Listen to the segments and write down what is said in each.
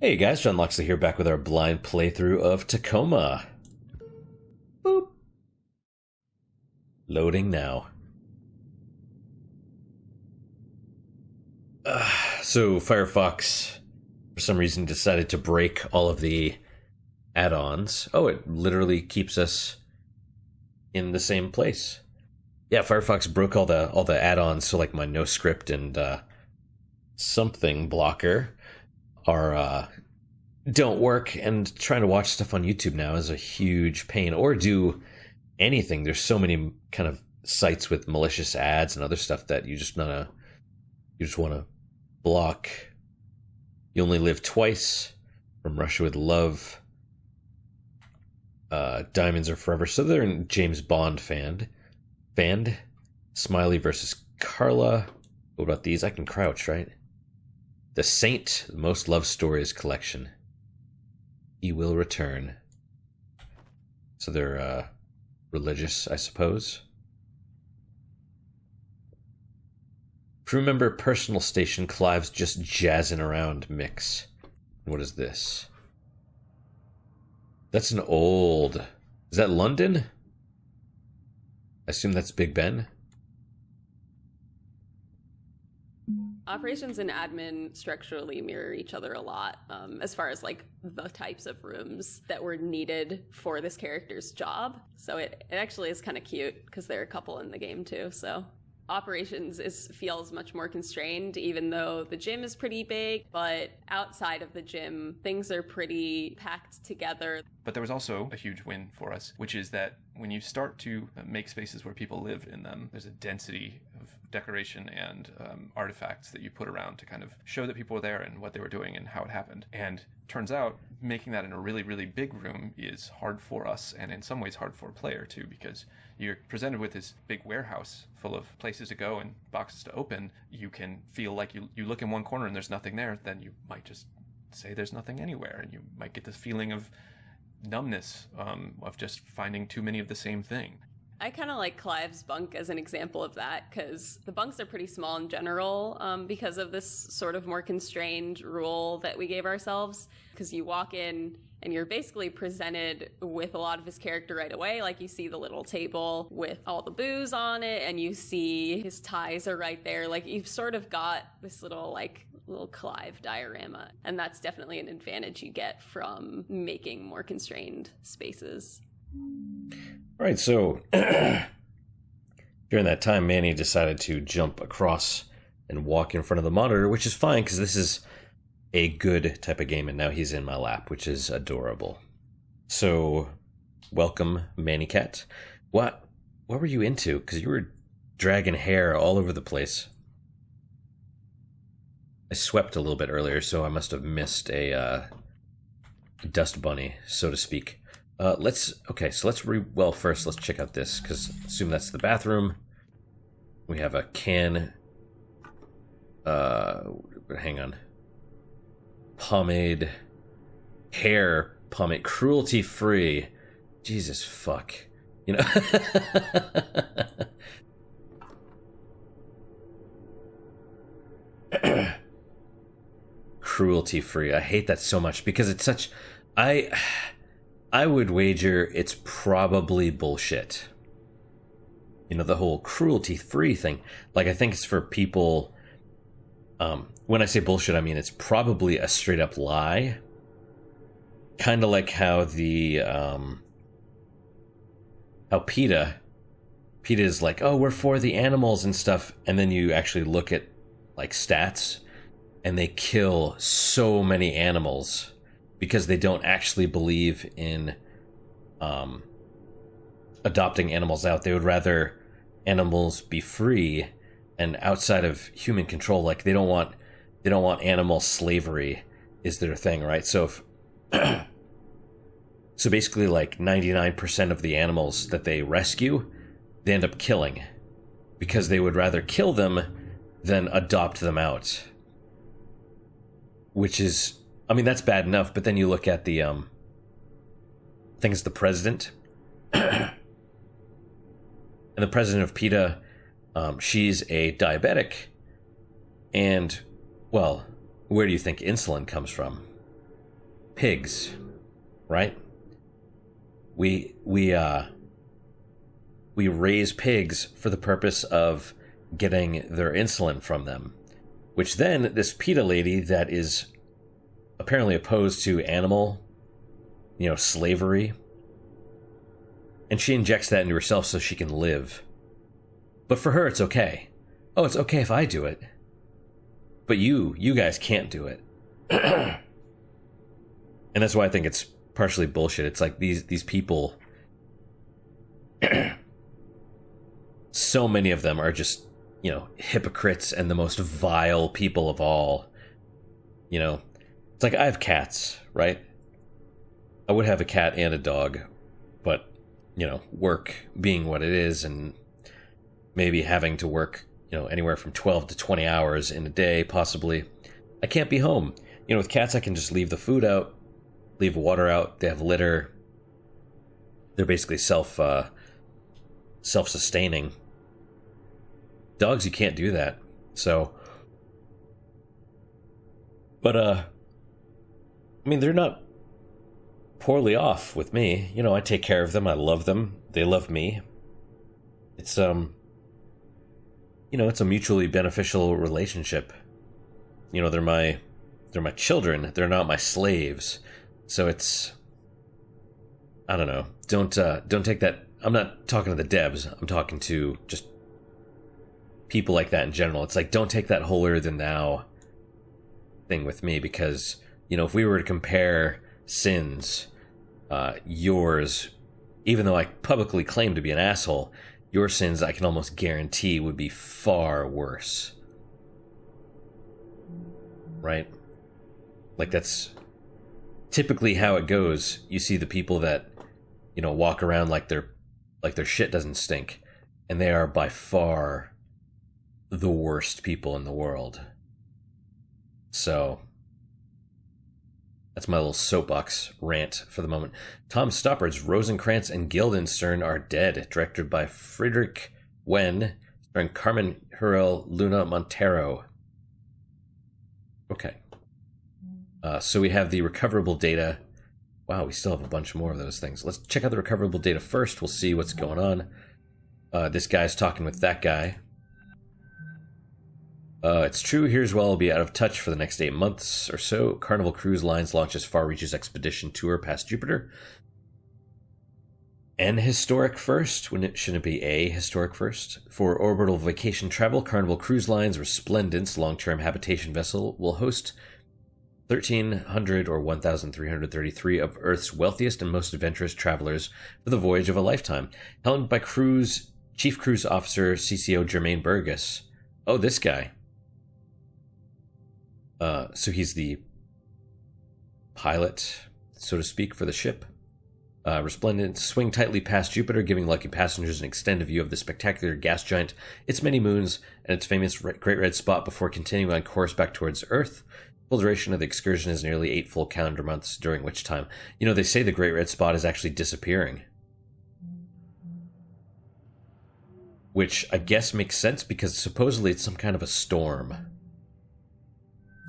Hey guys, John Loxley here, back with our blind playthrough of Tacoma. Boop. Loading now. So Firefox, for some reason, decided to break all of the add-ons. Oh, it literally keeps us in the same place. Yeah, Firefox broke all the add-ons, so like my no script and something blocker are don't work, and trying to watch stuff on YouTube now is a huge pain, or do anything. There's so many kind of sites with malicious ads and other stuff that you just want to block. You Only Live Twice, From Russia with Love, Diamonds Are Forever. So they're in James Bond fan. Smiley versus Carla. What about these? I can crouch, right? The Saint, the Most Love Stories collection. He Will Return. So they're religious, I suppose. Crew member personal station, Clive's just jazzing around mix. What is this? That's an old... Is that London? I assume that's Big Ben. Operations and admin structurally mirror each other a lot, as far as like the types of rooms that were needed for this character's job. So it actually is kind of cute because there are a couple in the game too. So operations feels much more constrained, even though the gym is pretty big, but outside of the gym, things are pretty packed together. But there was also a huge win for us, which is that when you start to make spaces where people live in them, there's a density of decoration and artifacts that you put around to kind of show that people were there and what they were doing and how it happened. And turns out making that in a really, really big room is hard for us, and in some ways hard for a player too, because you're presented with this big warehouse full of places to go and boxes to open. You can feel like you look in one corner and there's nothing there, then you might just say there's nothing anywhere, and you might get this feeling of numbness, of just finding too many of the same thing. I kind of like Clive's bunk as an example of that, because the bunks are pretty small in general, because of this sort of more constrained rule that we gave ourselves. Because you walk in and you're basically presented with a lot of his character right away. Like, you see the little table with all the booze on it, and you see his ties are right there. Like, you've sort of got this little Clive diorama, and that's definitely an advantage you get from making more constrained spaces. All right, so during that time, Manny decided to jump across and walk in front of the monitor, which is fine because this is a good type of game, and now he's in my lap, which is adorable. So, welcome, Manny Cat. What were you into? Because you were dragging hair all over the place. I swept a little bit earlier, so I must have missed a dust bunny, so to speak. First let's check out this, because assume that's the bathroom. We have a can, hang on, pomade, hair pomade, cruelty free. Jesus fuck, you know. Cruelty free. I hate that so much because it's such. I would wager it's probably bullshit. You know, the whole cruelty-free thing. Like, I think it's for people... when I say bullshit, I mean it's probably a straight-up lie. Kind of like how the... how PETA is like, oh, we're for the animals and stuff. And then you actually look at, like, stats, and they kill so many animals because they don't actually believe in adopting animals out. They would rather animals be free and outside of human control. Like, they don't want animal slavery is their thing, right? So so basically, like 99% of the animals that they rescue, they end up killing because they would rather kill them than adopt them out. Which is, I mean, that's bad enough, but then you look at the, I think it's the president, and the president of PETA, she's a diabetic, and, well, where do you think insulin comes from? pigs, right? We raise pigs for the purpose of getting their insulin from them, which then this PETA lady that is apparently opposed to animal, slavery, and she injects that into herself so she can live. But for her, it's okay. Oh, it's okay if I do it. But you guys can't do it. And that's why I think it's partially bullshit. It's like these people, so many of them are just, hypocrites and the most vile people of all. It's like I have cats, right? I would have a cat and a dog, but, work being what it is and maybe having to work, anywhere from 12 to 20 hours in a day, possibly, I can't be home. With cats, I can just leave the food out, leave water out. They have litter. They're basically self-sustaining. Dogs, you can't do that. So, but they're not poorly off with me. I take care of them. I love them. They love me. It's it's a mutually beneficial relationship. They're my children. They're not my slaves. So it's, I don't know. Don't take that. I'm not talking to the devs. I'm talking to just people like that in general. It's like, don't take that holier than thou thing with me, because, if we were to compare sins, yours, even though I publicly claim to be an asshole, your sins I can almost guarantee would be far worse. Right? Like, that's typically how it goes. You see the people that, walk around like their shit doesn't stink, and they are by far the worst people in the world. So that's my little soapbox rant for the moment. Tom Stoppard's Rosencrantz and Guildenstern Are Dead, directed by Friedrich Wen, starring Carmen Hurrell, Luna Montero. Okay. So we have the recoverable data. Wow, we still have a bunch more of those things. Let's check out the recoverable data first. We'll see what's going on. This guy's talking with that guy. It's true, here's where I'll be out of touch for the next 8 months or so. Carnival Cruise Lines launches Far Reaches Expedition Tour past Jupiter. An historic first, shouldn't it be a historic first? For orbital vacation travel, Carnival Cruise Lines Resplendence long-term habitation vessel will host 1,300 or 1,333 of Earth's wealthiest and most adventurous travelers for the voyage of a lifetime. Helmed by Chief Cruise Officer CCO Jermaine Burgess. Oh, this guy. So he's the pilot, so to speak, for the ship. Resplendent swing tightly past Jupiter, giving lucky passengers an extended view of the spectacular gas giant, its many moons, and its famous Great Red Spot before continuing on course back towards Earth. Full duration of the excursion is nearly 8 full calendar months, during which time, they say the Great Red Spot is actually disappearing. Which I guess makes sense, because supposedly it's some kind of a storm.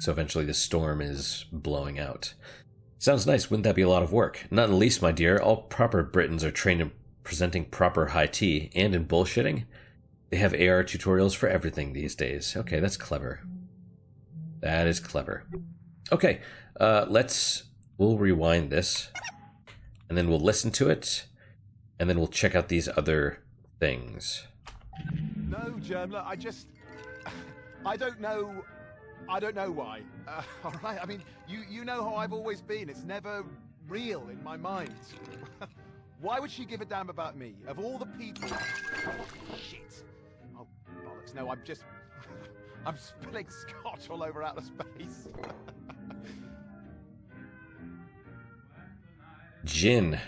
So eventually the storm is blowing out. Sounds nice, wouldn't that be a lot of work? Not in the least, my dear. All proper Britons are trained in presenting proper high tea, and in bullshitting. They have AR tutorials for everything these days. Okay, that's clever. That is clever. Okay, we'll rewind this, and then we'll listen to it, and then we'll check out these other things. No, Germler, I don't know why. All right, you know how I've always been. It's never real in my mind. Why would she give a damn about me? Of all the people... Shit. Oh, bollocks. No, I'm spilling scotch all over outer space. Gin.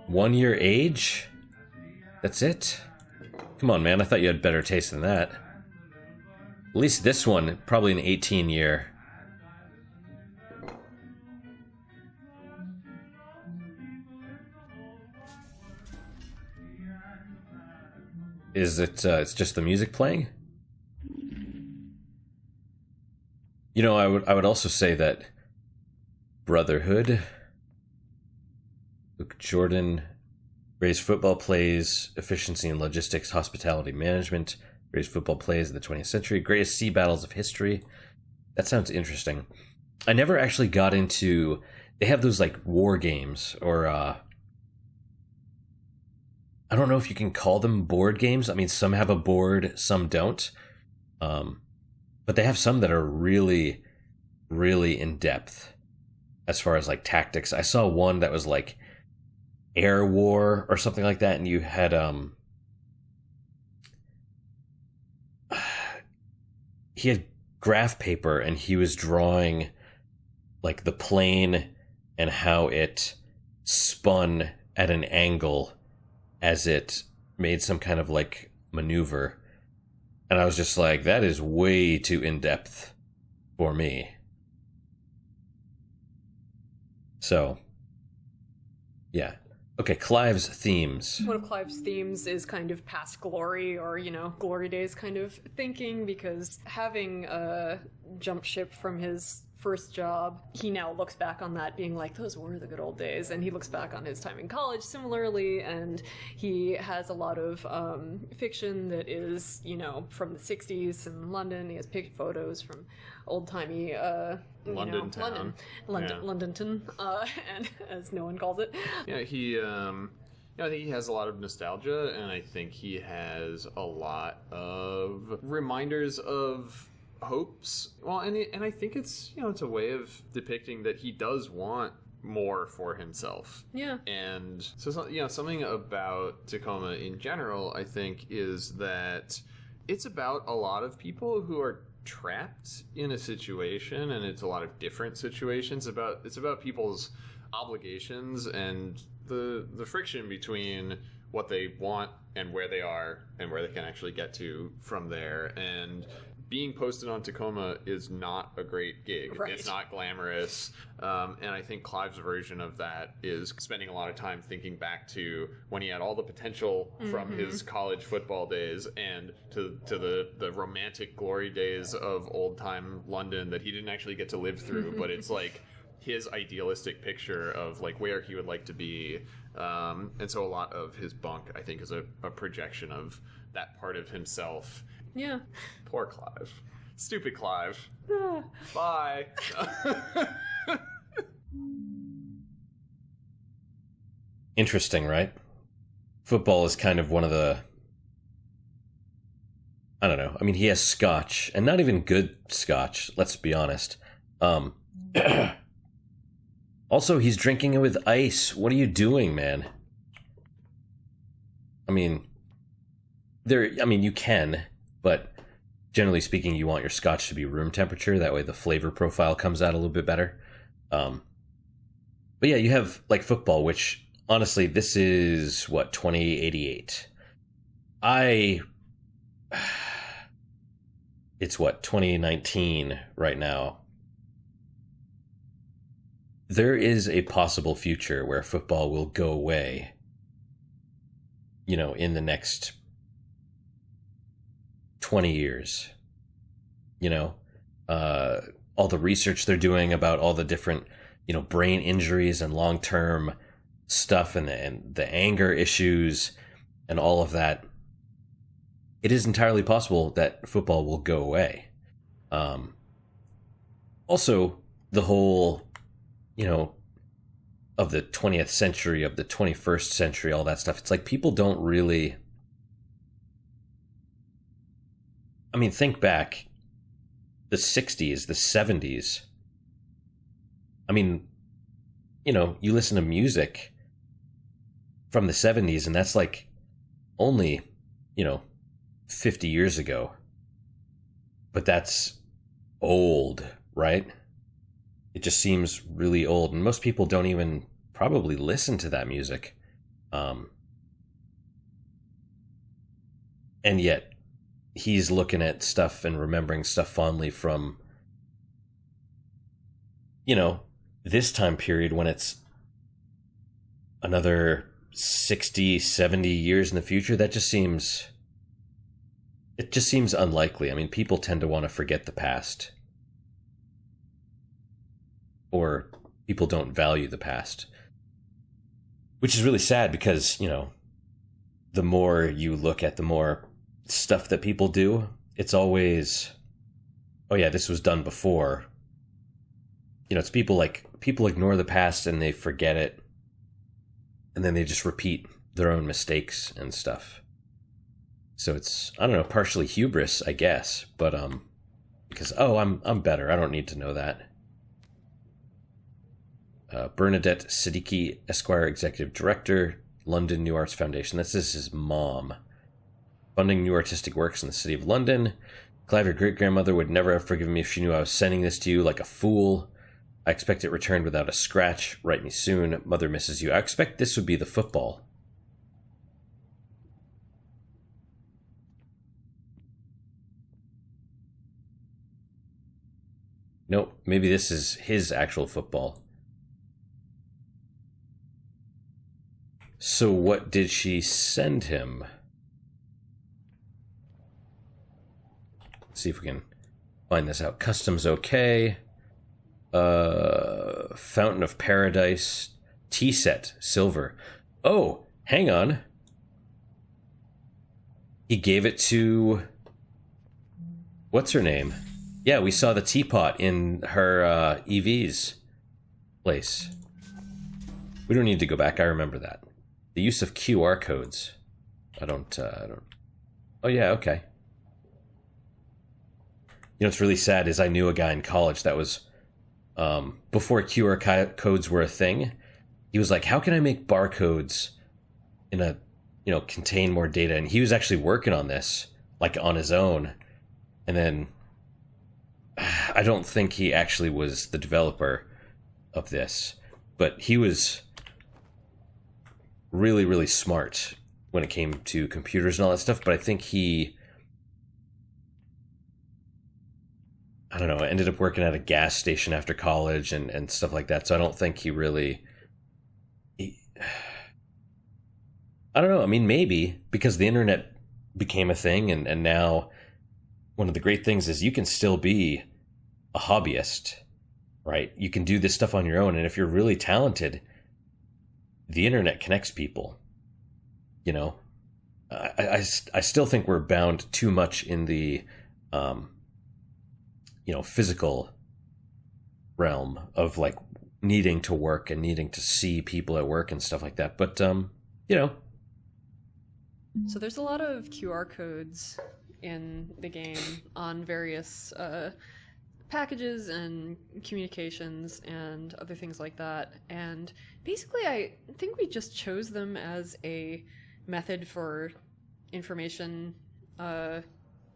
One year age? That's it? Come on, man. I thought you had better taste than that. At least this one, probably an 18 year. Is it? It's just the music playing. You know, I would also say that Brotherhood, Luke Jordan, greatest football plays, efficiency and logistics, hospitality management, greatest football plays of the 20th century, greatest sea battles of history. That sounds interesting. I never actually got into. They have those like war games, or I don't know if you can call them board games. I mean, some have a board, some don't. But they have some that are really, really in depth as far as like tactics. I saw one that was like Air War or something like that, and you had he had graph paper and he was drawing like the plane and how it spun at an angle as it made some kind of like maneuver. And I was just like, that is way too in-depth for me. So, yeah. Okay, Clive's themes. One of Clive's themes is kind of past glory, or, you know, glory days kind of thinking, because having jumped ship from his first job, he now looks back on that being like, those were the good old days, and he looks back on his time in college similarly, and he has a lot of fiction that is, you know, from the 60s in London. He has picked photos from old-timey London town. Londonton, and as no one calls it. Yeah, I think he has a lot of nostalgia, and I think he has a lot of reminders of hopes. Well, and I think it's, you know, it's a way of depicting that he does want more for himself. Yeah. And so, you know, something about Tacoma in general, I think, is that it's about a lot of people who are trapped in a situation, and it's a lot of different situations. It's about people's obligations and the friction between what they want and where they are and where they can actually get to from there. And being posted on Tacoma is not a great gig. Right. It's not glamorous. And I think Clive's version of that is spending a lot of time thinking back to when he had all the potential from his college football days, and to the romantic glory days of old-time London that he didn't actually get to live through, but it's like his idealistic picture of like where he would like to be. And so a lot of his bunk, I think, is a projection of that part of himself. Yeah. Poor Clive. Stupid Clive. Bye. Interesting, right? Football is kind of one of the... I don't know. I mean, he has scotch, and not even good scotch, let's be honest. Also, he's drinking it with ice. What are you doing, man? I mean, you can, but generally speaking, you want your scotch to be room temperature. That way the flavor profile comes out a little bit better. But yeah, you have like football, which honestly, this is what, 2088. It's what, 2019 right now. There is a possible future where football will go away, you know, in the next 20 years. You know, all the research they're doing about all the different, you know, brain injuries and long-term stuff, and the anger issues and all of that. It is entirely possible that football will go away. Also, the whole, you know, of the 20th century, of the 21st century, all that stuff. It's like people don't really... I mean, think back. The 60s, the 70s. I mean, you know, you listen to music from the 70s, and that's like only, you know, 50 years ago. But that's old, right? It just seems really old, and most people don't even probably listen to that music. And yet, he's looking at stuff and remembering stuff fondly from, you know, this time period when it's another 60, 70 years in the future. That just seems it just seems unlikely. I mean, people tend to want to forget the past. Or people don't value the past. Which is really sad because, you know, the more you look at the more stuff that people do, it's always, oh yeah, this was done before. You know, it's people ignore the past and they forget it. And then they just repeat their own mistakes and stuff. So it's, I don't know, partially hubris, I guess, but because I'm better. I don't need to know that. Bernadette Siddiqui, Esquire Executive Director, London New Arts Foundation. This is his mom. Funding new artistic works in the city of London. Clive, your great-grandmother would never have forgiven me if she knew I was sending this to you like a fool. I expect it returned without a scratch. Write me soon. Mother misses you. I expect this would be the football. Nope, maybe this is his actual football. So what did she send him? Let's see if we can find this out. Customs okay. Fountain of Paradise. Tea set, silver. Oh, hang on. He gave it to... What's her name? Yeah, we saw the teapot in her EV's place. We don't need to go back. I remember that. The use of QR codes. I don't... Oh, yeah, okay. You know what's really sad is I knew a guy in college that was... before QR codes were a thing, he was like, how can I make barcodes in a, you know, contain more data? And he was actually working on this, like, on his own. And then... I don't think he actually was the developer of this. But he was... really, really smart when it came to computers and all that stuff, but I think he, I don't know, ended up working at a gas station after college and stuff like that, so I don't think he really, I don't know, I mean, maybe, because the internet became a thing, and now one of the great things is you can still be a hobbyist, right? You can do this stuff on your own, and if you're really talented, the internet connects people, you know. I still think we're bound too much in the, you know, physical realm of like needing to work and needing to see people at work and stuff like that. But, you know. So there's a lot of QR codes in the game on various packages and communications and other things like that, and basically I think we just chose them as a method for information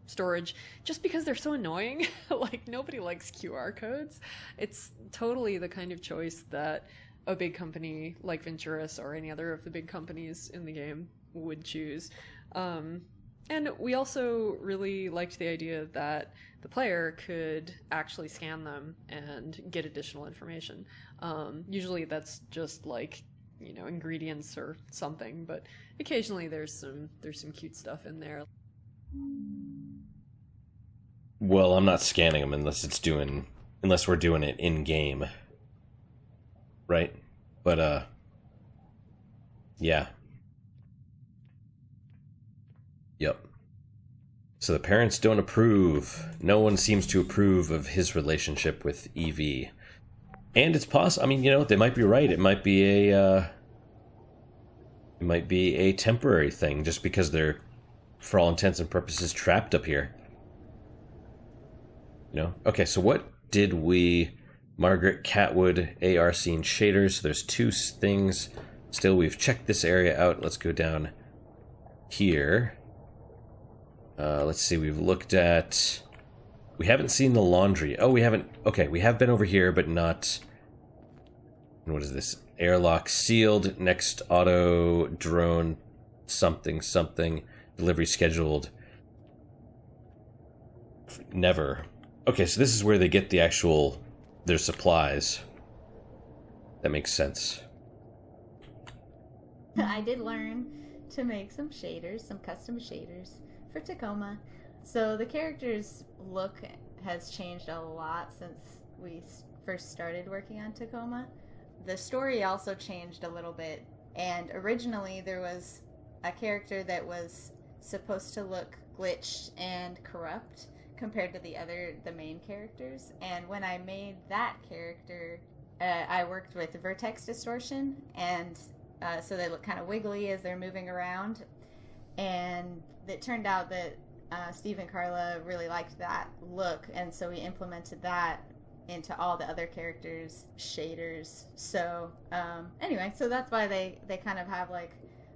storage just because they're so annoying. Like, nobody likes QR codes. It's totally the kind of choice that a big company like Venturis or any other of the big companies in the game would choose. And we also really liked the idea that the player could actually scan them and get additional information. Usually that's just like, you know, ingredients or something, but occasionally there's some cute stuff in there. Well, I'm not scanning them unless we're doing it in game, right? But yeah. Yep. So the parents don't approve. No one seems to approve of his relationship with Evie. And it's possible, I mean, you know, they might be right. It might be a temporary thing just because they're, for all intents and purposes, trapped up here. You know? Okay, so what did we... Margaret, Catwood, AR scene shaders. So there's two things. Still, we've checked this area out. Let's go down here. Let's see, we've looked at... We haven't seen the laundry. Oh, we haven't... Okay, we have been over here, but not... What is this? Airlock sealed. Next auto drone something something. Delivery scheduled. Never. Okay, so this is where they get the actual... their supplies. That makes sense. I did learn to make some shaders, some custom shaders for Tacoma. So the character's look has changed a lot since we first started working on Tacoma. The story also changed a little bit, and originally there was a character that was supposed to look glitched and corrupt compared to the main characters. And when I made that character, I worked with vertex distortion, and so they look kind of wiggly as they're moving around. And it turned out that Steve and Carla really liked that look, and so we implemented that into all the other characters' shaders. So anyway, so that's why they kind of have like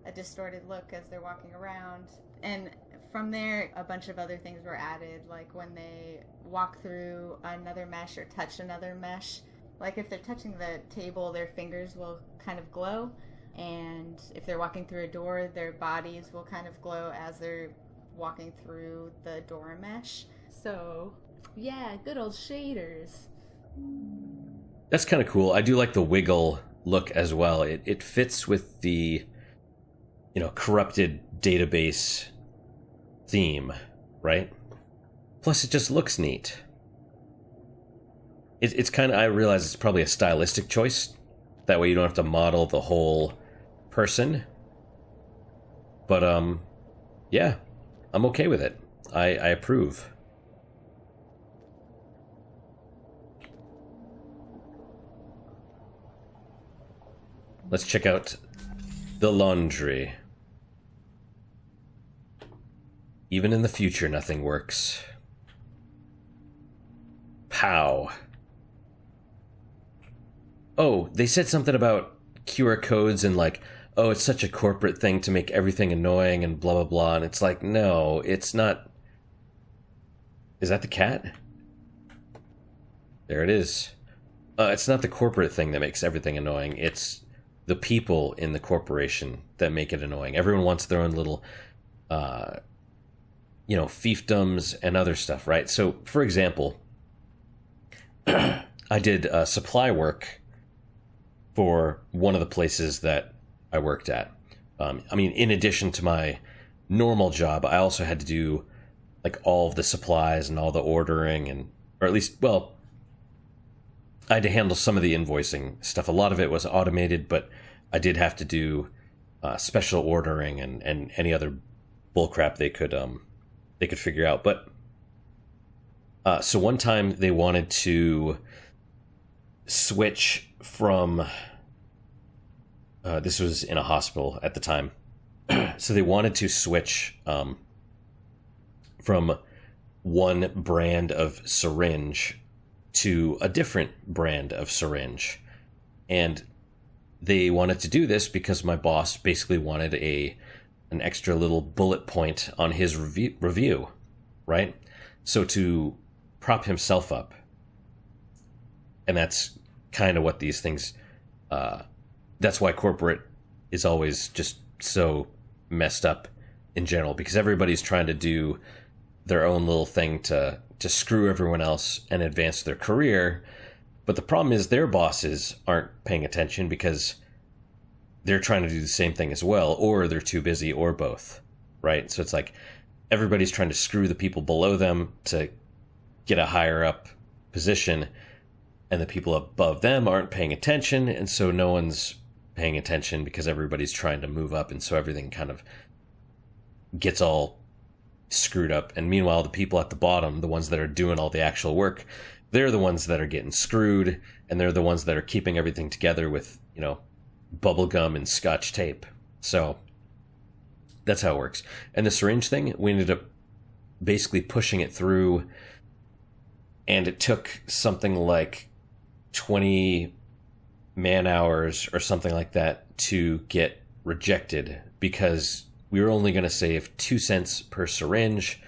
a distorted look as they're walking around. And from there, a bunch of other things were added, like when they walk through another mesh or touch another mesh. Like if they're touching the table, their fingers will kind of glow. And if they're walking through a door, their bodies will kind of glow as they're walking through the door mesh. So, yeah, good old shaders. That's kind of cool. I do like the wiggle look as well. It fits with the, corrupted database theme, right? Plus, it just looks neat. It's kind of, I realize it's probably a stylistic choice. That way you don't have to model the whole person. But, yeah, I'm okay with it. I approve. Let's check out the laundry. Even in the future, nothing works. Pow. Oh, they said something about QR codes and like, oh, it's such a corporate thing to make everything annoying and blah, blah, blah. And it's like, no, it's not. Is that the cat? There it is. It's not the corporate thing that makes everything annoying. It's the people in the corporation that make it annoying. Everyone wants their own little, fiefdoms and other stuff, right? So, for example, I did supply work for one of the places that I worked at. In addition to my normal job, I also had to do like all of the supplies and all the ordering or at least, well, I had to handle some of the invoicing stuff. A lot of it was automated, but I did have to do special ordering and any other bullcrap they could figure out. But so one time they wanted to switch from this was in a hospital at the time. So they wanted to switch from one brand of syringe to a different brand of syringe. And they wanted to do this because my boss basically wanted an extra little bullet point on his review, right? So to prop himself up. And that's kind of what these things, that's why corporate is always just so messed up in general, because everybody's trying to do their own little thing to screw everyone else and advance their career. But the problem is their bosses aren't paying attention because they're trying to do the same thing as well, or they're too busy, or both, right? So it's like everybody's trying to screw the people below them to get a higher up position, and the people above them aren't paying attention, and so no one's paying attention because everybody's trying to move up, and so everything kind of gets all screwed up. And meanwhile, the people at the bottom, the ones that are doing all the actual work, they're the ones that are getting screwed, and they're the ones that are keeping everything together with, bubble gum and scotch tape. So that's how it works. And the syringe thing, we ended up basically pushing it through, and it took something like 20 man hours or something like that to get rejected, because we were only going to save 2 cents per syringe,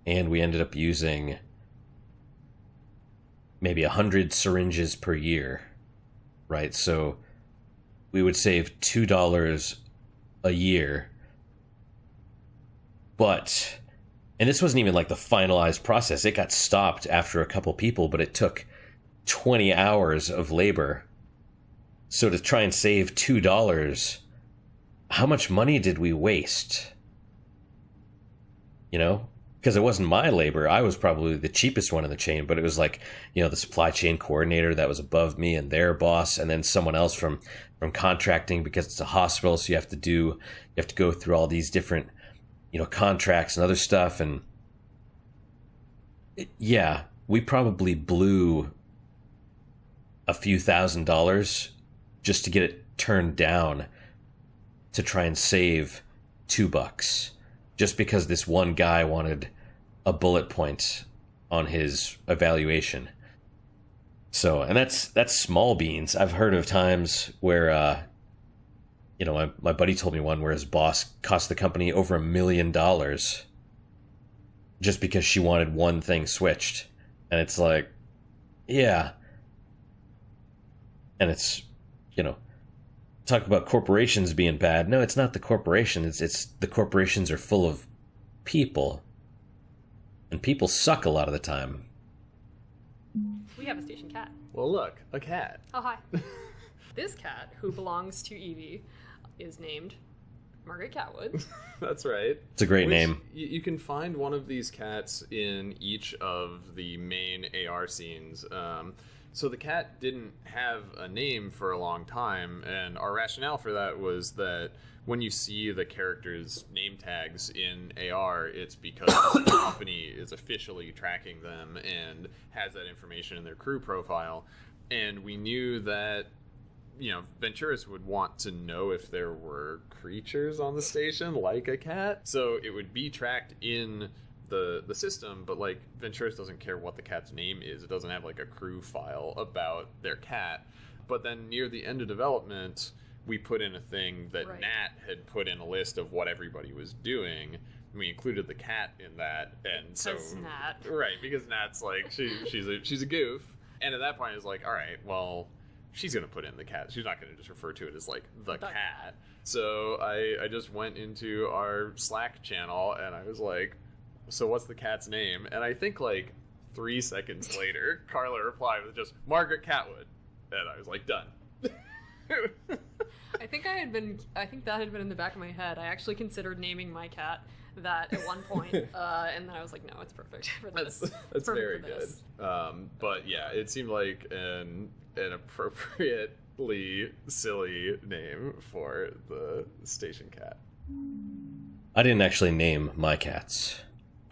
and we ended up using maybe 100 syringes per year, right? So we would save $2 a year. But, and this wasn't even like the finalized process. It got stopped after a couple people, but it took 20 hours of labor. So to try and save $2, how much money did we waste? Because because it wasn't my labor. I was probably the cheapest one in the chain, but it was like, the supply chain coordinator that was above me and their boss, and then someone else from contracting, because it's a hospital. So you have to go through all these different, contracts and other stuff. And yeah, we probably blew a few $1,000s just to get it turned down to try and save $2, just because this one guy wanted a bullet point on his evaluation. So, and that's small beans. I've heard of times where, my buddy told me one where his boss cost the company over $1 million just because she wanted one thing switched. And it's like, yeah. And it's, talk about corporations being bad. No, it's not the corporation. It's the corporations are full of people. And people suck a lot of the time. We have a station cat. Well, look, a cat. Oh, hi. This cat, who belongs to Evie, is named Margaret Catwood. That's right. It's a great name. You can find one of these cats in each of the main AR scenes. So the cat didn't have a name for a long time, and our rationale for that was that when you see the characters' name tags in AR, it's because the company is officially tracking them and has that information in their crew profile. And we knew that, Venturis would want to know if there were creatures on the station, like a cat. So it would be tracked in the system, but like Venturis doesn't care what the cat's name is. It doesn't have like a crew file about their cat. But then near the end of development, we put in a thing that Right. Nat had put in a list of what everybody was doing. We included the cat in that, and so Nat. right, because Nat's like she's a goof, and at that point it's like, all right, well, she's gonna put in the cat. She's not gonna just refer to it as like the cat. So I just went into our Slack channel and I was like, so what's the cat's name? And I think like 3 seconds later, Carla replied with just Margaret Catwood, and I was like, done. I think that had been in the back of my head. I actually considered naming my cat that at one point, and then I was like, no, it's perfect for this. That's Perfect very for good. this. But yeah, it seemed like an appropriately silly name for the station cat. I didn't actually name my cats.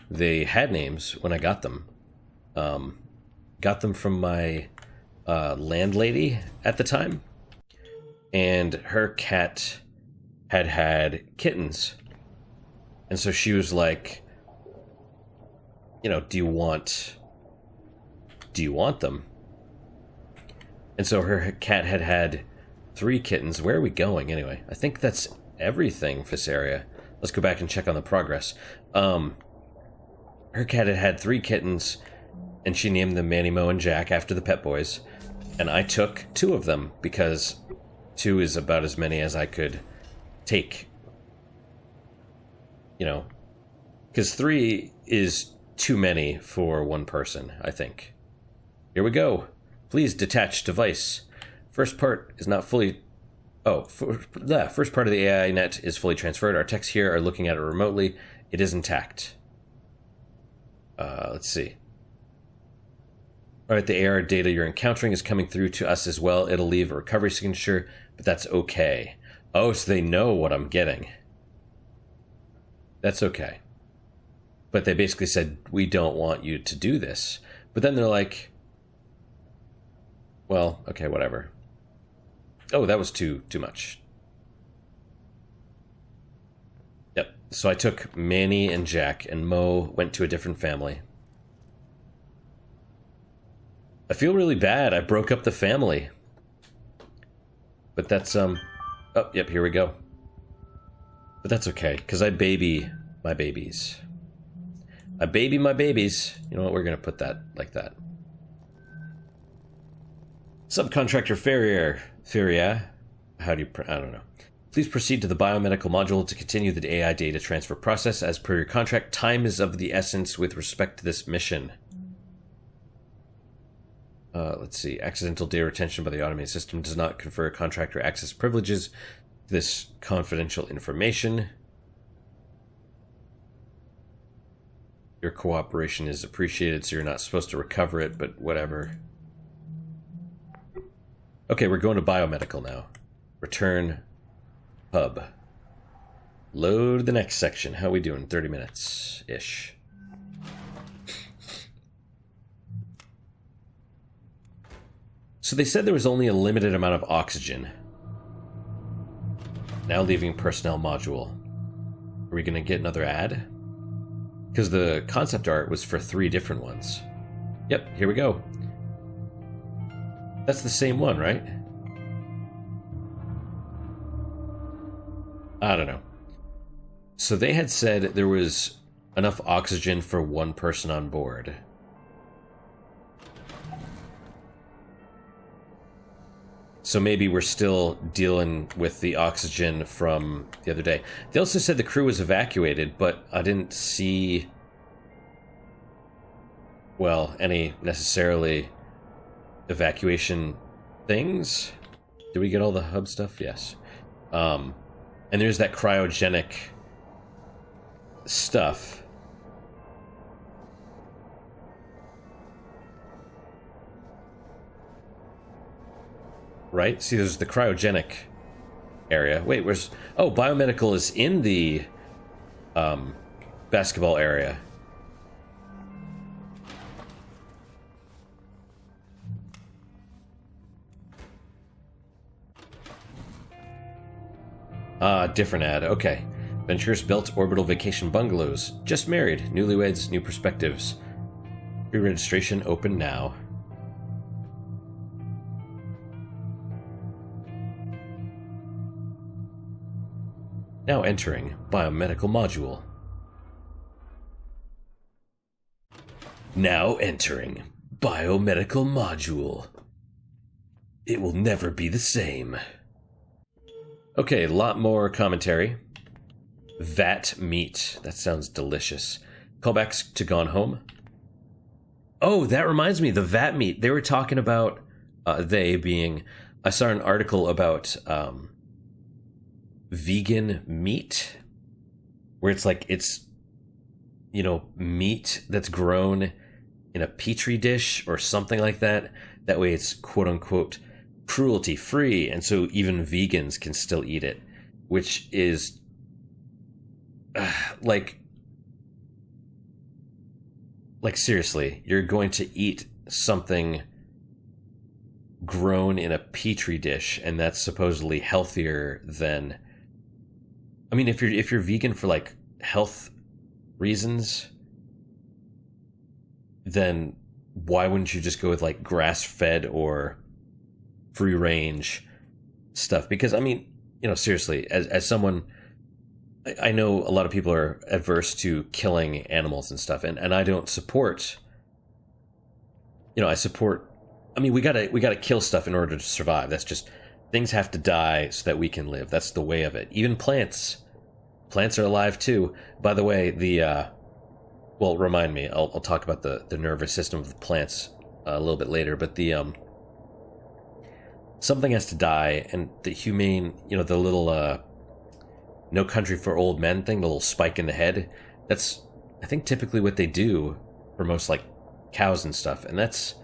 They had names when I got them. Got them from my landlady at the time. And her cat had kittens. And so she was like, do you want them? And so her cat had 3 kittens. Where are we going anyway? I think that's everything, Visaria. Let's go back and check on the progress. Her cat had 3 kittens, and she named them Manny, Mo, and Jack after the Pet Boys. And I took 2 of them because 2 is about as many as I could take. Because 3 is too many for one person, I think. Here we go. Please detach device. First part is not fully... the first part of the AI net is fully transferred. Our techs here are looking at it remotely. It is intact. Let's see. Alright, the AR data you're encountering is coming through to us as well. It'll leave a recovery signature, but that's okay. Oh, so they know what I'm getting. That's okay. But they basically said, we don't want you to do this. But then they're like, well, okay, whatever. Oh, that was too much. Yep. So I took Manny and Jack, and Mo went to a different family. I feel really bad. I broke up the family. But that's, oh, yep, here we go. But that's okay, because I baby my babies. I baby my babies. You know what, we're going to put that like that. Subcontractor Ferrier. How do you, I don't know. Please proceed to the biomedical module to continue the AI data transfer process. As per your contract, time is of the essence with respect to this mission. Let's see. Accidental data retention by the automated system does not confer contractor access privileges to this confidential information. Your cooperation is appreciated, so you're not supposed to recover it, but whatever. Okay, we're going to biomedical now. Return hub. Load the next section. How we doing? 30 minutes-ish. So they said there was only a limited amount of oxygen. Now leaving personnel module. Are we going to get another ad? Because the concept art was for 3 different ones. Yep, here we go. That's the same one, right? I don't know. So they had said there was enough oxygen for 1 person on board. So maybe we're still dealing with the oxygen from the other day. They also said the crew was evacuated, but I didn't see, well, any necessarily evacuation things. Did we get all the hub stuff? Yes. And there's that cryogenic stuff. Right? See, there's the cryogenic area. Wait, where's... Oh, biomedical is in the basketball area. Different ad. Okay. Ventures built orbital vacation bungalows. Just married. Newlyweds, new perspectives. Pre-registration open now. Now entering biomedical module. Now entering biomedical module. It will never be the same. Okay, a lot more commentary. Vat meat. That sounds delicious. Callbacks to Gone Home. Oh, that reminds me, the vat meat. They were talking about, they being... I saw an article about... vegan meat, where it's like, it's, you know, meat that's grown in a petri dish or something like that. That way it's quote unquote cruelty free, and so even vegans can still eat it, which is like seriously, you're going to eat something grown in a petri dish, and that's supposedly healthier than... I mean, if you're vegan for like health reasons, then why wouldn't you just go with like grass-fed or free-range stuff? Because I mean, you know, seriously, as someone, I know a lot of people are adverse to killing animals and stuff, and I don't support. You know, I support. I mean, we gotta kill stuff in order to survive. That's just... Things have to die so that we can live. That's the way of it. Even plants. Plants are alive too. By the way, well, remind me. I'll talk about the nervous system of the plants a little bit later. But something has to die, and the humane, you know, the little No Country for Old Men thing, the little spike in the head. That's, I think, typically what they do for most like cows and stuff, and that's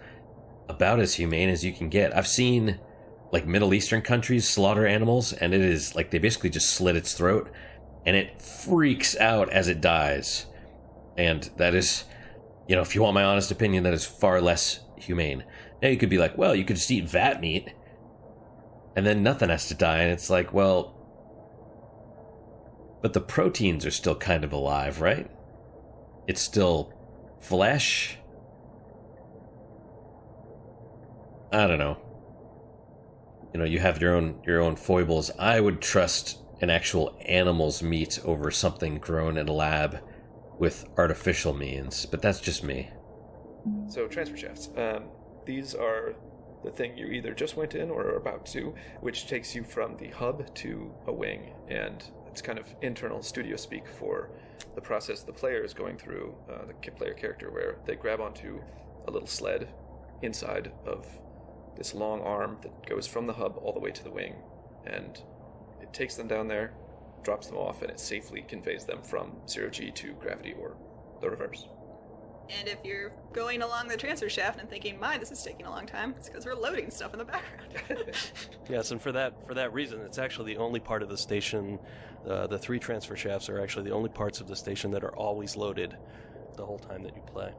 about as humane as you can get. I've seen like Middle Eastern countries slaughter animals, and it is like they basically just slit its throat, and it freaks out as it dies. And that is, you know, if you want my honest opinion, that is far less humane. Now you could be like, well, you could just eat vat meat, and then nothing has to die, and it's like, well, but the proteins are still kind of alive, right? It's still flesh. I don't know. You know, you have your own foibles. I would trust an actual animal's meat over something grown in a lab with artificial means, but that's just me. So transfer shafts. These are the thing you either just went in or are about to, which takes you from the hub to a wing, and it's kind of internal studio speak for the process the player is going through, the player character, where they grab onto a little sled inside of this long arm that goes from the hub all the way to the wing, and it takes them down there, drops them off, and it safely conveys them from 0G to gravity or the reverse. And if you're going along the transfer shaft and thinking, "My, this is taking a long time," it's because we're loading stuff in the background. Yes, and for that reason, it's actually the only part of the station. The 3 transfer shafts are actually the only parts of the station that are always loaded the whole time that you play.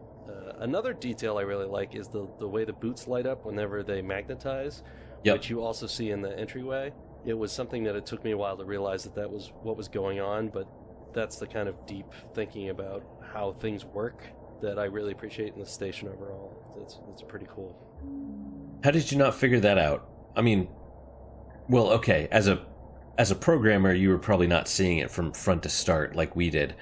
Another detail I really like is the way the boots light up whenever they magnetize, which you also see in the entryway. It was something that it took me a while to realize that was what was going on, but that's the kind of deep thinking about how things work that I really appreciate in the station overall. It's pretty cool. How did you not figure that out? I mean, well, okay, as a programmer, you were probably not seeing it from front to start like we did.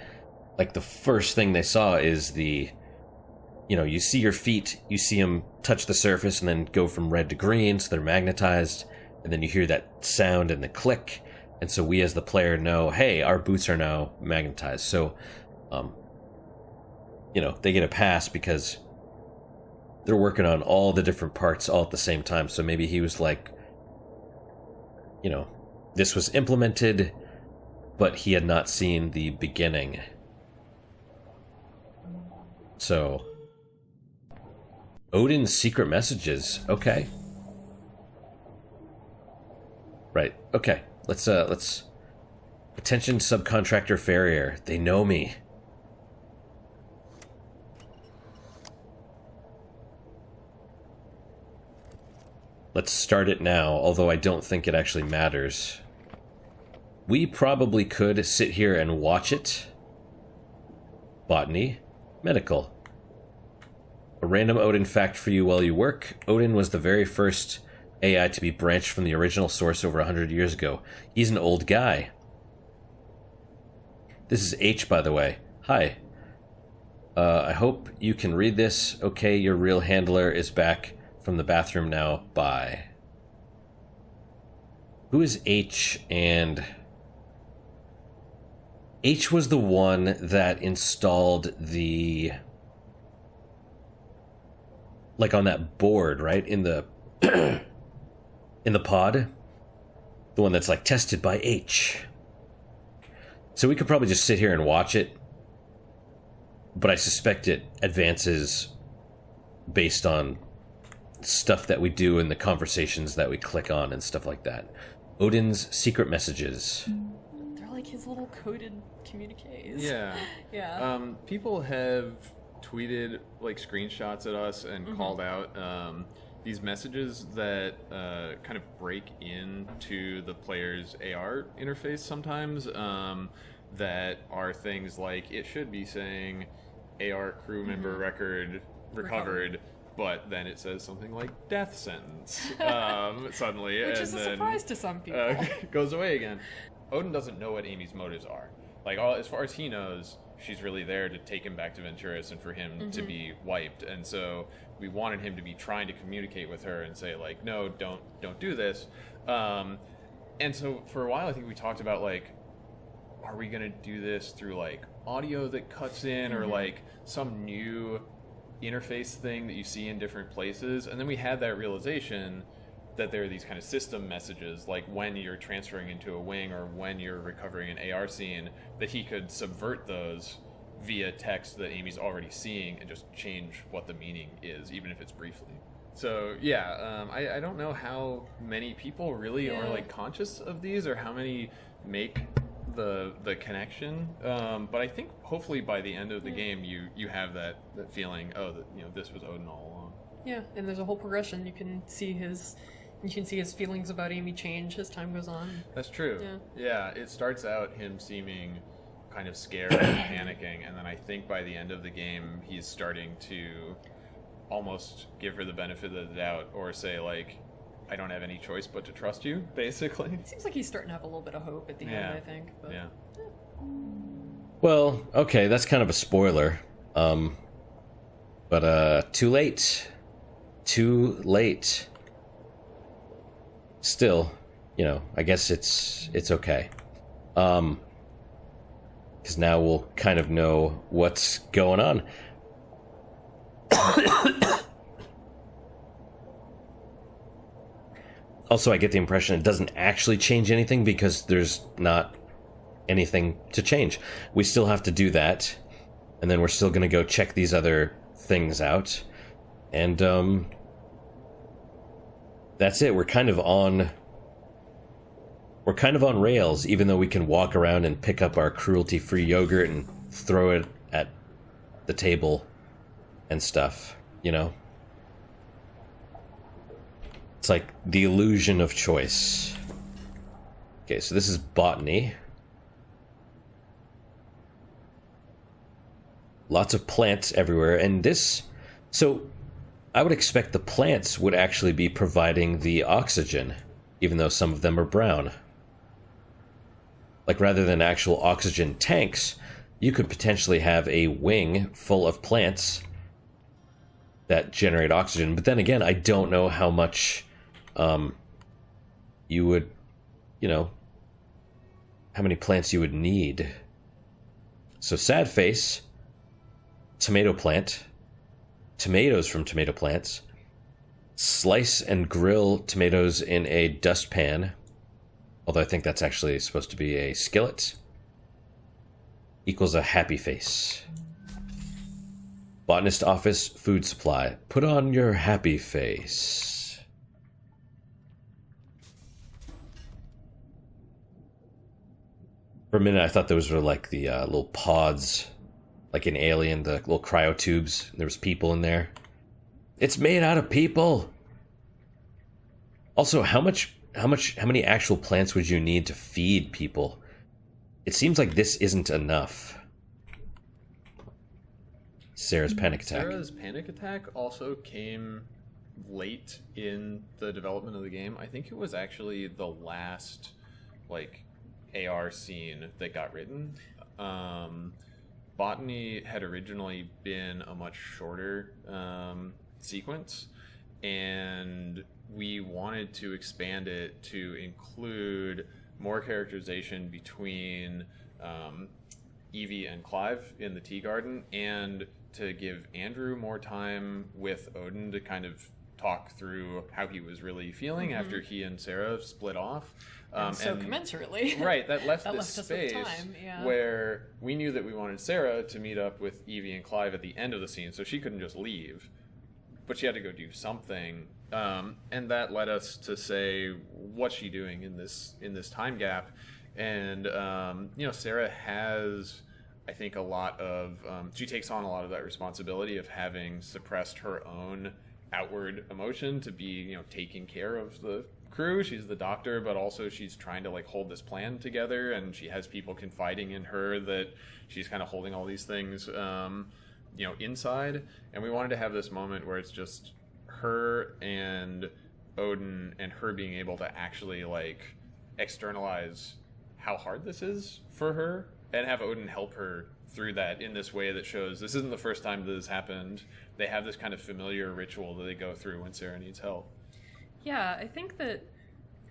Like, the first thing they saw is you see your feet, you see them touch the surface and then go from red to green, so they're magnetized, and then you hear that sound and the click, and so we as the player know, hey, our boots are now magnetized. So, they get a pass because they're working on all the different parts all at the same time. So maybe he was like, this was implemented, but he had not seen the beginning. So, Odin's secret messages. Okay. Right. Okay. Let's attention subcontractor Farrier. They know me. Let's start it now, although I don't think it actually matters. We probably could sit here and watch it. Botany. Medical. A random Odin fact for you while you work. Odin was the very first AI to be branched from the original source over 100 years ago. He's an old guy. This is H, by the way. Hi. I hope you can read this. Okay, your real handler is back from the bathroom now. Bye. Who is H? And H was the one that installed the, like, on that board, right? In the in the pod. The one that's like tested by H. So we could probably just sit here and watch it, but I suspect it advances based on stuff that we do in the conversations that we click on and stuff like that. Odin's secret messages. They're like his little coded communiques. Yeah. Yeah. People have tweeted like screenshots at us and called out these messages that kind of break into the player's AR interface sometimes, that are things like, it should be saying AR crew member record recovered, but then it says something like death sentence suddenly. Which and is a then, surprise to some people. goes away again. Odin doesn't know what Amy's motives are. Like, as far as he knows, she's really there to take him back to Venturis and for him to be wiped. And so we wanted him to be trying to communicate with her and say, like, no, don't do this. And so for a while, I think we talked about, like, are we going to do this through, like, audio that cuts in or, like, some new interface thing that you see in different places? And then we had that realization that there are these kind of system messages, like when you're transferring into a wing or when you're recovering an AR scene, that he could subvert those via text that Amy's already seeing and just change what the meaning is, even if it's briefly. So yeah, I don't know how many people really are like conscious of these or how many make the connection, but I think hopefully by the end of the game you have that feeling, oh, that, you know, this was Odin all along. Yeah, and there's a whole progression. You can see his feelings about Amy change as time goes on. That's true. Yeah, it starts out him seeming kind of scared and panicking, and then I think by the end of the game he's starting to almost give her the benefit of the doubt, or say, like, I don't have any choice but to trust you, basically. It seems like he's starting to have a little bit of hope at the end, I think. But... Yeah. Well, okay, that's kind of a spoiler. But too late. Too late. Still, you know, I guess it's okay. Because now we'll kind of know what's going on. Also, I get the impression it doesn't actually change anything because there's not anything to change. We still have to do that. and then we're still gonna go check these other things out. And, that's it. We're kind of on rails, even though we can walk around and pick up our cruelty-free yogurt and throw it at the table and stuff, you know? It's like the illusion of choice. Okay, so this is botany. Lots of plants everywhere, and this... So, I would expect the plants would actually be providing the oxygen, even though some of them are brown. Like, rather than actual oxygen tanks, you could potentially have a wing full of plants that generate oxygen. But then again, I don't know how much you would, you know, how many plants you would need. So sad face, tomato plant, tomatoes from tomato plants, slice and grill tomatoes in a dustpan, although I think that's actually supposed to be a skillet, equals a happy face. Botanist office, food supply. Put on your happy face. For a minute, I thought those were like the little pods, like in Alien, the little cryotubes. There was people in there. It's made out of people. Also, how many actual plants would you need to feed people? It seems like this isn't enough. Sarah's panic attack. Sarah's panic attack also came late in the development of the game. I think it was actually the last, like, AR scene that got written. Botany had originally been a much shorter sequence, and we wanted to expand it to include more characterization between Evie and Clive in the tea garden, and to give Andrew more time with Odin to kind of talk through how he was really feeling after he and Sarah split off. And commensurately. Right, that left that this left us with space time, yeah. where we knew that we wanted Sarah to meet up with Evie and Clive at the end of the scene, so she couldn't just leave. But she had to go do something. And that led us to say, what's she doing in this time gap? And, you know, Sarah has, I think, a lot of... she takes on a lot of that responsibility of having suppressed her own outward emotion to be, you know, taking care of the crew. She's the doctor, but also she's trying to, like, hold this plan together, and she has people confiding in her that she's kind of holding all these things, you know, inside. And we wanted to have this moment where it's just her and Odin, and her being able to actually, like, externalize how hard this is for her, and have Odin help her through that in this way that shows this isn't the first time that this happened. They have this kind of familiar ritual that they go through when Sarah needs help. Yeah, I think that,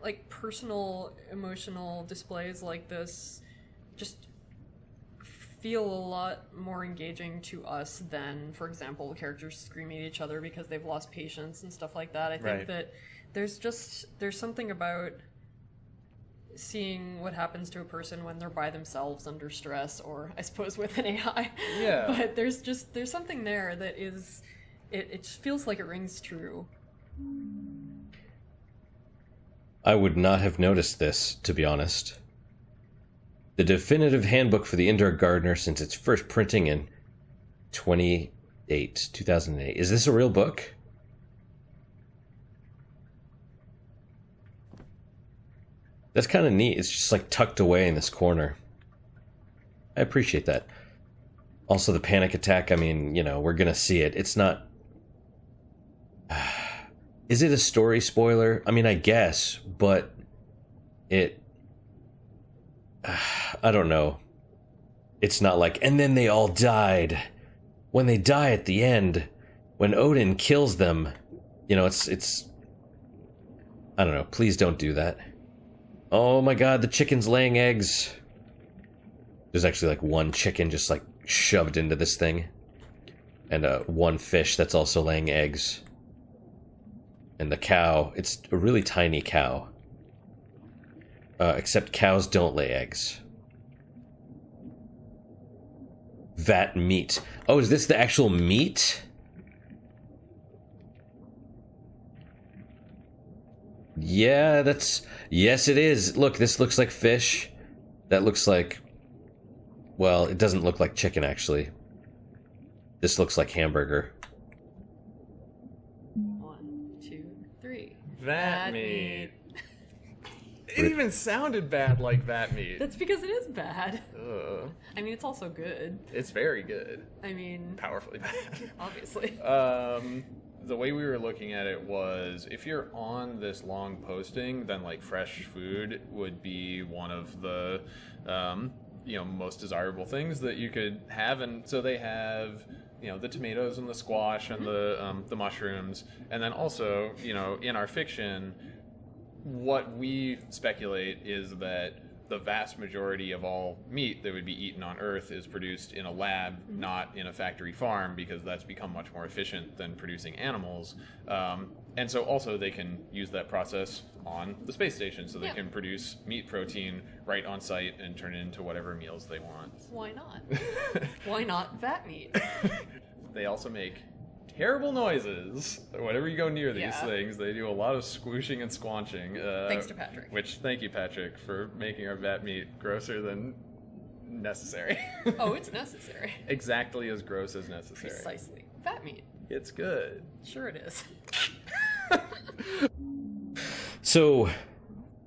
like, personal emotional displays like this just feel a lot more engaging to us than, for example, characters screaming at each other because they've lost patience and stuff like that. I think that there's something about seeing what happens to a person when they're by themselves under stress, or I suppose with an AI. Yeah. But there's something there that is, it feels like it rings true. I would not have noticed this, to be honest. The definitive handbook for the indoor gardener since its first printing in 2008. Is this a real book? That's kind of neat. It's just like tucked away in this corner. I appreciate that. Also, the panic attack, I mean, you know, we're going to see it. It's not... Is it a story spoiler? I mean, I guess, but it... I don't know. It's not like, and then they all died. When they die at the end, when Odin kills them, you know, it's... I don't know. Please don't do that. Oh my god, the chicken's laying eggs. There's actually like one chicken just like shoved into this thing. And one fish that's also laying eggs. And the cow, it's a really tiny cow. Except cows don't lay eggs. Vat meat. Oh, is this the actual meat? Yeah, yes, it is. Look, this looks like fish. That looks like, well, it doesn't look like chicken, actually. This looks like hamburger. 1, 2, 3. Vat meat. It even sounded bad like vat meat. That's because it is bad. Ugh. I mean, it's also good. It's very good. I mean, Powerfully bad. obviously. The way we were looking at it was, if you're on this long posting, then like fresh food would be one of the most desirable things that you could have. And so they have the tomatoes and the squash and the mushrooms, and then also in our fiction, what we speculate is that the vast majority of all meat that would be eaten on Earth is produced in a lab, not in a factory farm, because that's become much more efficient than producing animals. And so also they can use that process on the space station, so they can produce meat protein right on site and turn it into whatever meals they want. Why not? Why not vat meat? They also make terrible noises. Whenever you go near these things, they do a lot of squooshing and squanching. Thanks to Patrick. Which, thank you, Patrick, for making our vat meat grosser than necessary. Oh, it's necessary. Exactly as gross as necessary. Precisely. Vat meat. It's good. Sure it is. So,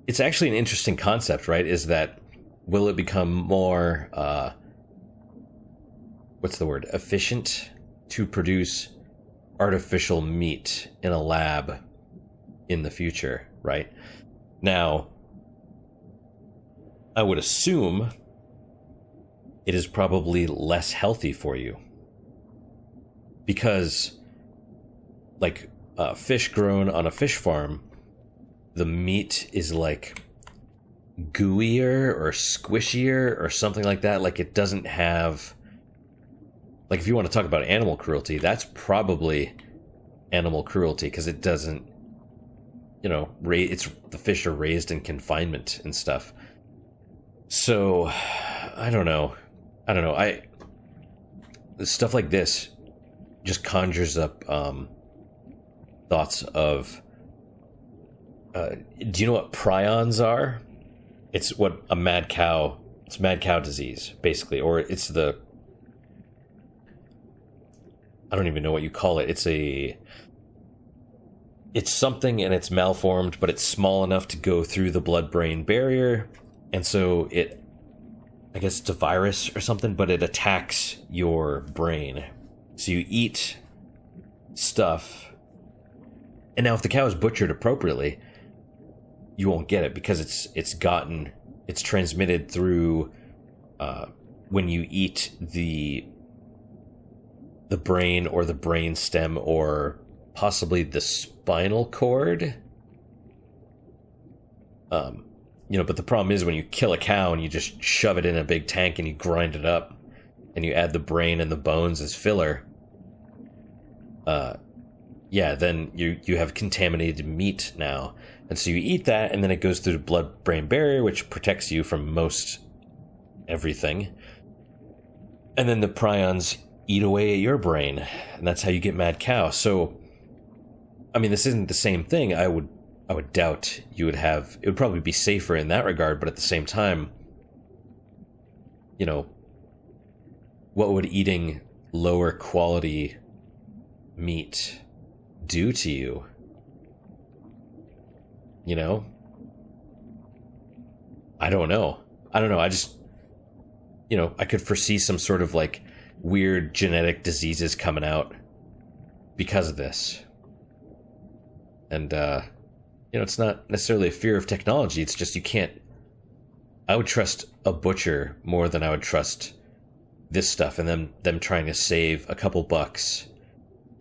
it's actually an interesting concept, right? Is that, will it become more, efficient to produce artificial meat in a lab in the future, right? Now, I would assume it is probably less healthy for you, because like fish grown on a fish farm, the meat is like gooier or squishier or something like that. Like, it doesn't have, like, if you want to talk about animal cruelty, that's probably animal cruelty, because it doesn't, it's, the fish are raised in confinement and stuff. So, I don't know. Stuff like this just conjures up thoughts of, do you know what prions are? It's what it's mad cow disease, basically, or it's I don't even know what you call it. It's something, and it's malformed, but it's small enough to go through the blood-brain barrier, and so I guess it's a virus or something, but it attacks your brain. So you eat stuff, and now if the cow is butchered appropriately, you won't get it, because it's transmitted through when you eat the brain or the brain stem or possibly the spinal cord. But the problem is, when you kill a cow and you just shove it in a big tank and you grind it up and you add the brain and the bones as filler, then you have contaminated meat now. And so you eat that, and then it goes through the blood-brain barrier, which protects you from most everything. And then the prions eat away at your brain, and that's how you get mad cow. So, I mean, this isn't the same thing. I would doubt you would have. It would probably be safer in that regard, but at the same time, what would eating lower quality meat do to you? I don't know. I just, I could foresee some sort of like weird genetic diseases coming out because of this. And, it's not necessarily a fear of technology. It's just, I would trust a butcher more than I would trust this stuff, and them trying to save a couple bucks.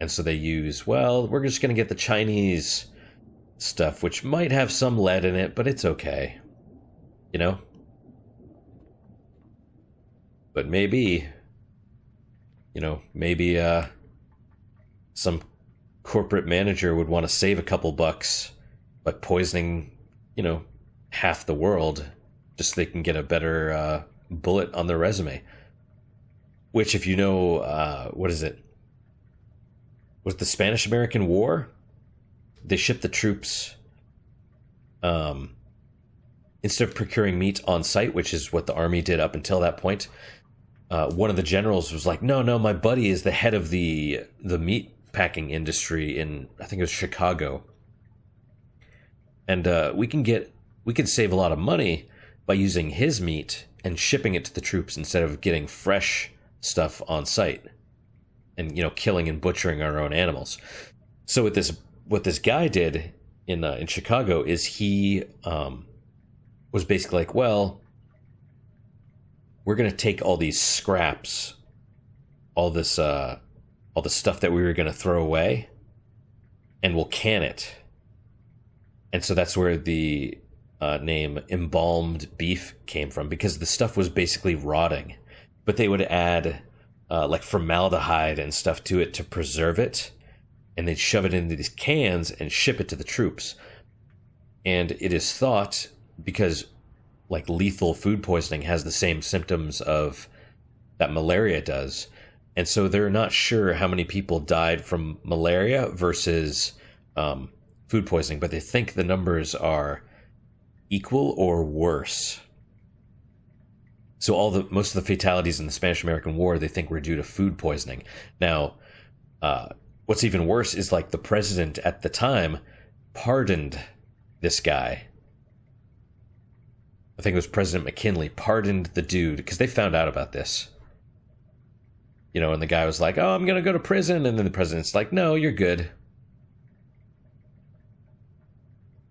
And so they use, we're just going to get the Chinese stuff, which might have some lead in it, but it's okay. But maybe, some corporate manager would want to save a couple bucks by poisoning, half the world, just so they can get a better bullet on their resume. which, if you know, what is it? Was the Spanish-American War? They shipped the troops, instead of procuring meat on site, which is what the army did up until that point. One of the generals was like, no, my buddy is the head of the meat packing industry in, I think it was Chicago. And we can save a lot of money by using his meat and shipping it to the troops instead of getting fresh stuff on site and, killing and butchering our own animals. So what this guy did in Chicago is he was basically like, well, we're going to take all these scraps, all the stuff that we were going to throw away, and we'll can it. And so that's where the name embalmed beef came from, because the stuff was basically rotting. But they would add like formaldehyde and stuff to it to preserve it, and they'd shove it into these cans and ship it to the troops. And it is thought, because like lethal food poisoning has the same symptoms of that malaria does, and so they're not sure how many people died from malaria versus food poisoning, but they think the numbers are equal or worse. So most of the fatalities in the Spanish-American War, they think were due to food poisoning. Now, what's even worse is like the president at the time pardoned this guy. I think it was President McKinley pardoned the dude because they found out about this. And the guy was like, oh, I'm going to go to prison. And then the president's like, no, you're good.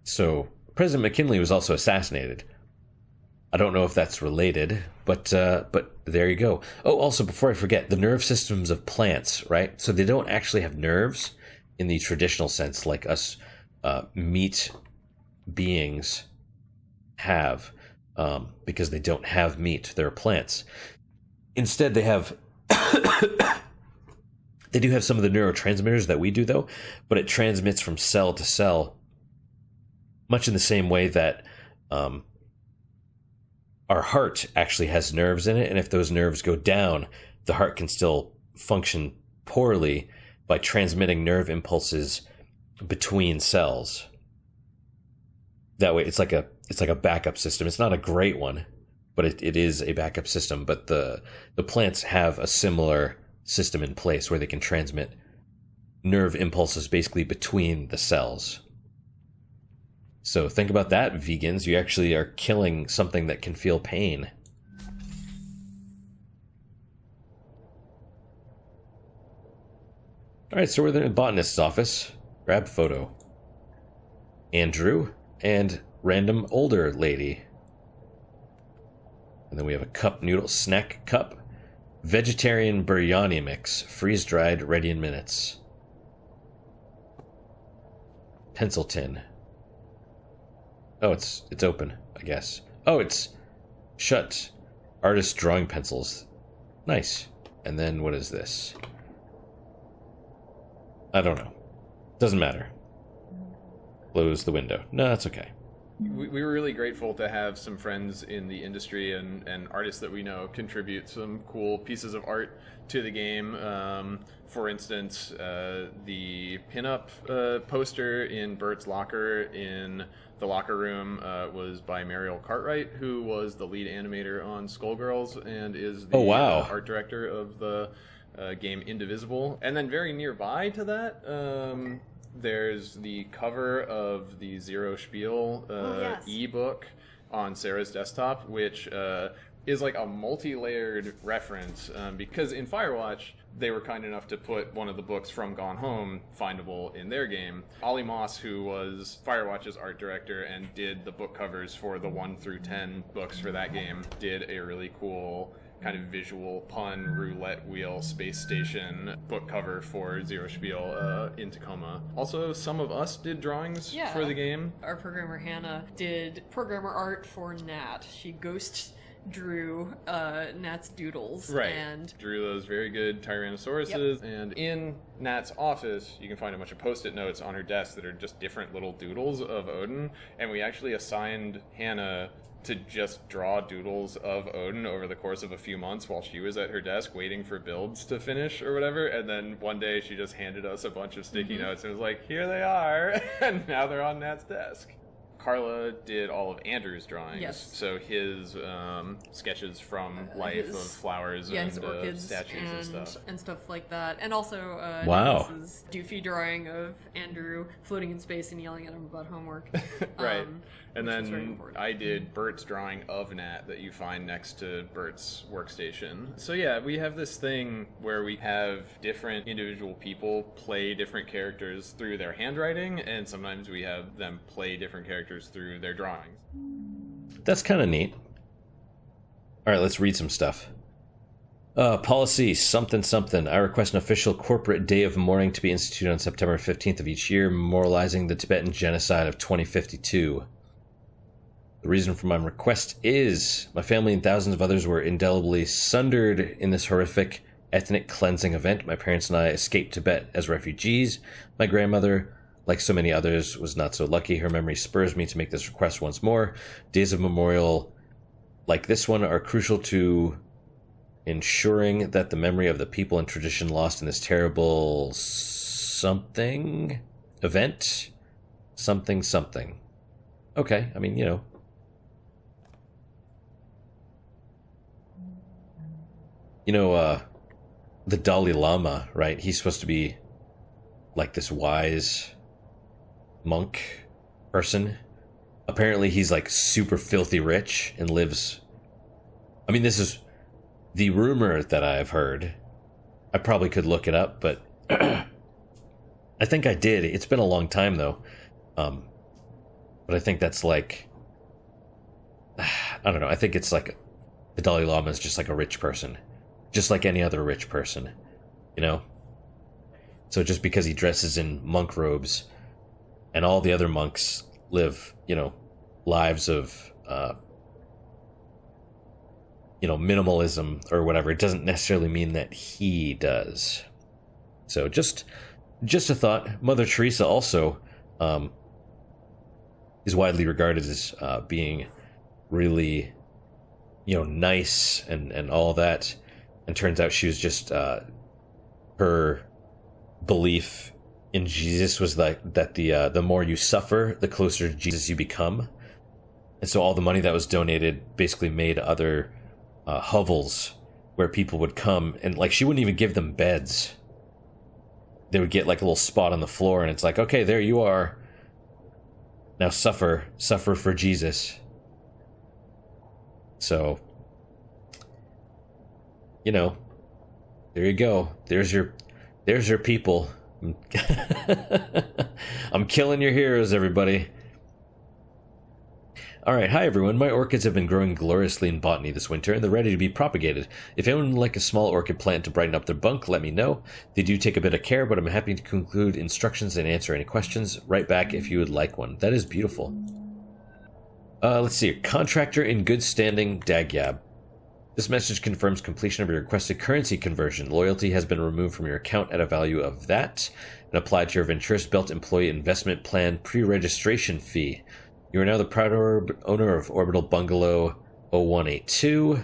So President McKinley was also assassinated. I don't know if that's related, but there you go. Oh, also, before I forget, the nerve systems of plants, right? So they don't actually have nerves in the traditional sense like us meat beings have, because they don't have meat. They're plants. Instead, they have... They do have some of the neurotransmitters that we do, though, but it transmits from cell to cell, much in the same way that our heart actually has nerves in it, and if those nerves go down, the heart can still function poorly by transmitting nerve impulses between cells. That way, it's like a backup system. It's not a great one, but it is a backup system. But the plants have a similar system in place where they can transmit nerve impulses basically between the cells. So think about that, vegans. You actually are killing something that can feel pain. All right, so we're in the botanist's office. Grab photo. Andrew and random older lady. And then we have a cup noodle snack cup. Vegetarian biryani mix. Freeze-dried, ready in minutes. Pencil tin. Oh, it's open, I guess. Oh, it's shut. Artist drawing pencils. Nice. And then what is this? I don't know. Doesn't matter. Close the window. No, that's okay. We were really grateful to have some friends in the industry and artists that we know contribute some cool pieces of art to the game. For instance, the pinup poster in Bert's locker in the locker room was by Mariel Cartwright, who was the lead animator on Skullgirls and is the art director of the game Indivisible. And then very nearby to that, there's the cover of the Zero Spiel ebook on Sarah's desktop, which is like a multi-layered reference, because in Firewatch, they were kind enough to put one of the books from Gone Home findable in their game. Ollie Moss, who was Firewatch's art director and did the book covers for the 1 through 10 books for that game, did a really cool kind of visual pun roulette wheel space station book cover for Zero Spiel in Tacoma. Also, some of us did drawings for the game. Our programmer Hannah did programmer art for Nat. She ghost drew Nat's doodles. Right. And Drew those very good Tyrannosauruses. Yep. And in Nat's office, you can find a bunch of post-it notes on her desk that are just different little doodles of Odin. And we actually assigned Hannah to just draw doodles of Odin over the course of a few months while she was at her desk waiting for builds to finish or whatever. And then one day she just handed us a bunch of sticky notes and was like, here they are. And now they're on Nat's desk. Carla did all of Andrew's drawings. Yes. So his sketches from life of flowers and his orchids statues and stuff. like that. And also Wow. Nicholas's doofy drawing of Andrew floating in space and yelling at him about homework. Right. And which was very then important. I did Bert's drawing of Nat that you find next to Bert's workstation. So yeah, we have this thing where we have different individual people play different characters through their handwriting, and sometimes we have them play different characters through their drawings. That's kind of neat. All right, let's read some stuff. Policy something something. I request an official corporate day of mourning to be instituted on September 15th of each year, memorializing the Tibetan genocide of 2052. The reason for my request is my family and thousands of others were indelibly sundered in this horrific ethnic cleansing event. My parents and I escaped Tibet as refugees. My grandmother, like so many others, was not so lucky. Her memory spurs me to make this request once more. Days of memorial like this one are crucial to ensuring that the memory of the people and tradition lost in this terrible something event. Something. Okay, I mean, you know. The Dalai Lama, right? He's supposed to be like this wise monk person. Apparently he's like super filthy rich and lives... I mean, this is the rumor that I've heard. I probably could look it up, but I think I did. It's been a long time though. But I think that's like... I don't know. I think it's like the Dalai Lama is just like a rich person. Just like any other rich person, you know? So just because he dresses in monk robes and all the other monks live, you know, lives of, minimalism or whatever, it doesn't necessarily mean that he does. So just a thought. Mother Teresa also is widely regarded as being really, nice and all that. And turns out she was just, her belief in Jesus was that the more you suffer, the closer to Jesus you become. And so all the money that was donated basically made other hovels where people would come, and like she wouldn't even give them beds. They would get like a little spot on the floor, and it's like, okay, there you are. Now suffer for Jesus. So, there you go. There's your people. I'm killing your heroes, everybody. Alright, hi everyone. My orchids have been growing gloriously in botany this winter, and they're ready to be propagated. If anyone would like a small orchid plant to brighten up their bunk, let me know. They do take a bit of care, but I'm happy to conclude instructions and answer any questions. Write back if you would like one. That is beautiful. Let's see. Contractor in good standing, Dagyab. This message confirms completion of your requested currency conversion. Loyalty has been removed from your account at a value of that and applied to your Venturis Belt Employee Investment Plan pre-registration fee. You are now the proud owner of Orbital Bungalow 0182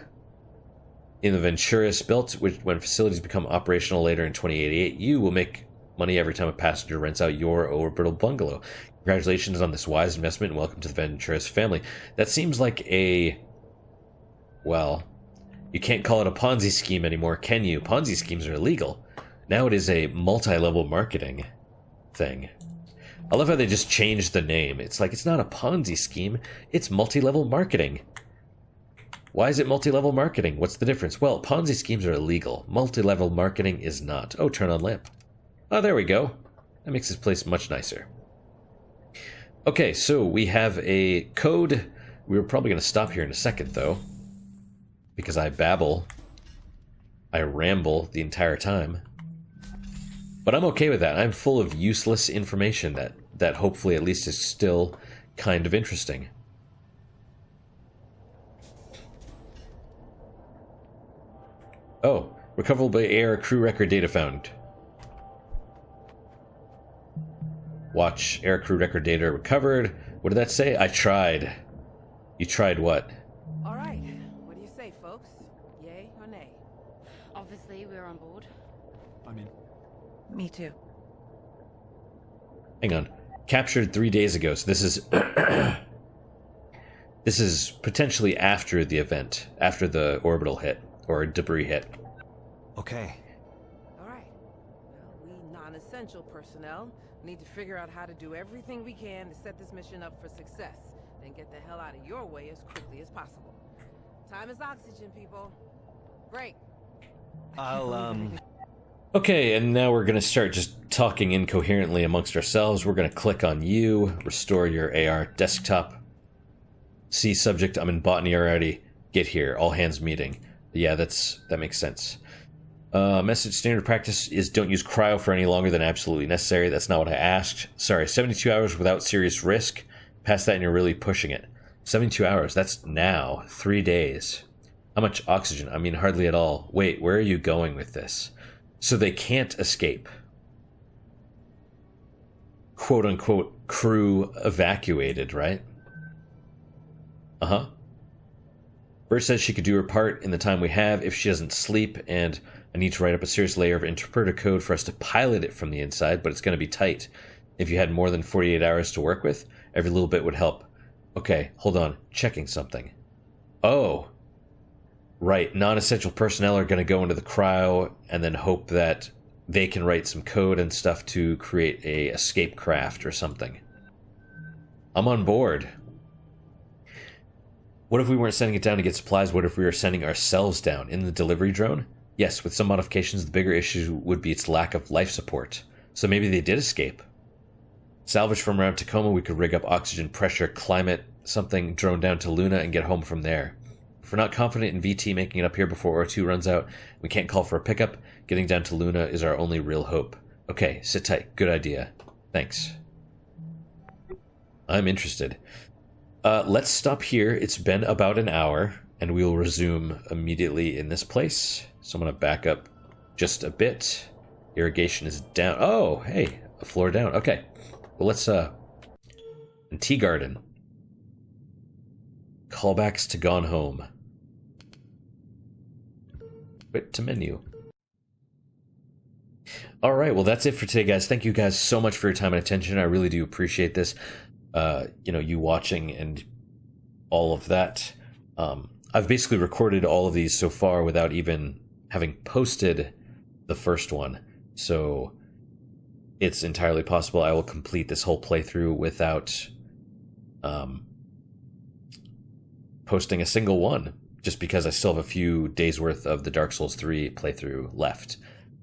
in the Venturis Belt, which, when facilities become operational later in 2088, you will make money every time a passenger rents out your Orbital Bungalow. Congratulations on this wise investment and welcome to the Venturis family. That seems like a... well... you can't call it a Ponzi scheme anymore, can you? Ponzi schemes are illegal. Now it is a multi-level marketing thing. I love how they just changed the name. It's like, it's not a Ponzi scheme, it's multi-level marketing. Why is it multi-level marketing? What's the difference? Well, Ponzi schemes are illegal. Multi-level marketing is not. Oh, turn on lamp. Oh, there we go. That makes this place much nicer. Okay, so we have a code. We're probably going to stop here in a second, though, because I babble. I ramble the entire time. But I'm okay with that. I'm full of useless information that hopefully at least is still kind of interesting. Oh, recoverable air crew record data found. Watch air crew record data recovered. What did that say? I tried. You tried what? All right. What do you say, folks? Yay or nay? Obviously, we're on board. I'm in. Me too. Hang on. Captured 3 days ago, so this is... this is potentially after the event, after the orbital hit, or debris hit. Okay. All right. Well, we non-essential personnel need to figure out how to do everything we can to set this mission up for success, then get the hell out of your way as quickly as possible. Time is oxygen, people. Break. Okay, and now we're going to start just talking incoherently amongst ourselves. We're going to click on you, restore your AR desktop. See subject, I'm in botany already. Get here, all hands meeting. Yeah, that makes sense. Message standard practice is don't use cryo for any longer than absolutely necessary. That's not what I asked. Sorry, 72 hours without serious risk. Past that and you're really pushing it. 72 hours, that's now. 3 days. How much oxygen? I mean, hardly at all. Wait, where are you going with this? So they can't escape. Quote unquote crew evacuated, right? Uh-huh. Bert says she could do her part in the time we have if she doesn't sleep, and I need to write up a serious layer of interpreter code for us to pilot it from the inside, but it's going to be tight. If you had more than 48 hours to work with, every little bit would help. Okay, hold on. Checking something. Oh. Right, non-essential personnel are going to go into the cryo and then hope that they can write some code and stuff to create a escape craft or something. I'm on board. What if we weren't sending it down to get supplies? What if we were sending ourselves down in the delivery drone? Yes, with some modifications, the bigger issue would be its lack of life support. So maybe they did escape. Salvage from around Tacoma, we could rig up oxygen pressure, climate, something, drone down to Luna, and get home from there. If we're not confident in VT making it up here before R2 runs out, we can't call for a pickup. Getting down to Luna is our only real hope. Okay, sit tight. Good idea. Thanks. I'm interested. Let's stop here. It's been about an hour, and we will resume immediately in this place. So I'm going to back up just a bit. Irrigation is down. Oh, hey, a floor down. Okay. Well, let's, tea garden. Callbacks to Gone Home. Quit to menu. All right, well, that's it for today, guys. Thank you guys so much for your time and attention. I really do appreciate this. You watching and all of that. I've basically recorded all of these so far without even having posted the first one. So it's entirely possible I will complete this whole playthrough without posting a single one, just because I still have a few days worth of the Dark Souls 3 playthrough left.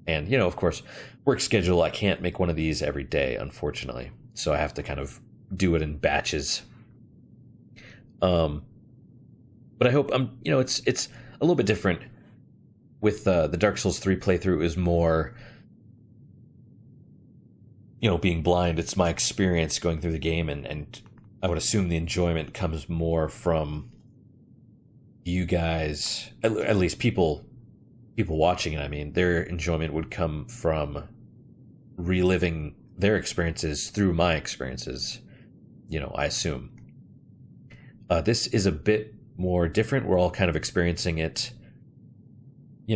And, of course, work schedule, I can't make one of these every day, unfortunately. So I have to kind of do it in batches. But I hope it's a little bit different with the Dark Souls 3 playthrough. Is more, being blind. It's my experience going through the game, and I would assume the enjoyment comes more from you guys, at least people watching it. I mean, their enjoyment would come from reliving their experiences through my experiences. I assume. This is a bit more different. We're all kind of experiencing it. I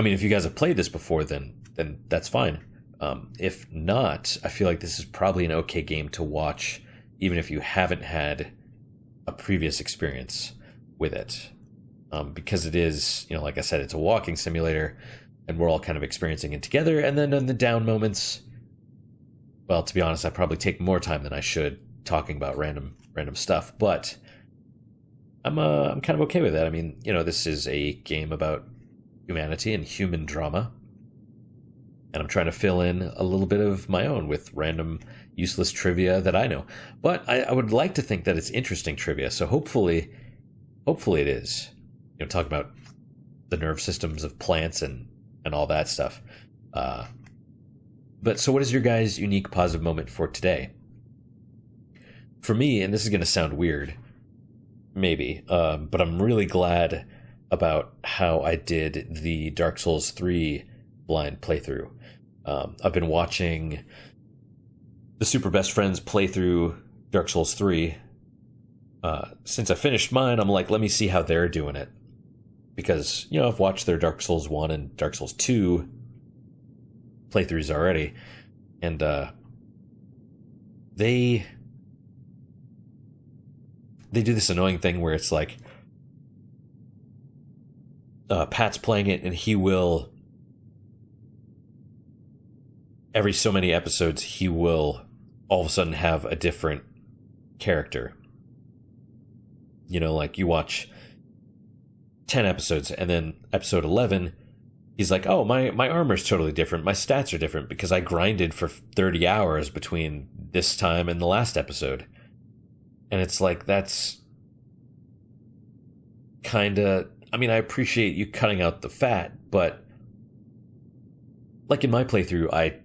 mean, if you guys have played this before, then that's fine. If not, I feel like this is probably an okay game to watch, even if you haven't had a previous experience with it. Because it is, like I said, it's a walking simulator, and we're all kind of experiencing it together. And then in the down moments, well, to be honest, I probably take more time than I should talking about random stuff, but I'm kind of okay with that. I mean, this is a game about humanity and human drama, and I'm trying to fill in a little bit of my own with random useless trivia that I know. But I would like to think that it's interesting trivia, so hopefully it is. Talk about the nerve systems of plants and all that stuff. But so what is your guys' unique positive moment for today? For me, and this is going to sound weird, maybe, but I'm really glad about how I did the Dark Souls 3 blind playthrough. I've been watching the Super Best Friends playthrough Dark Souls 3. Since I finished mine, I'm like, let me see how they're doing it. Because, I've watched their Dark Souls 1 and Dark Souls 2 playthroughs already. And they do this annoying thing where it's like, Pat's playing it and he will, every so many episodes, he will all of a sudden have a different character. Like you watch 10 episodes and then episode 11, he's like, oh, my armor's totally different. My stats are different because I grinded for 30 hours between this time and the last episode. And it's like, that's kind of, I appreciate you cutting out the fat, but like in my playthrough, I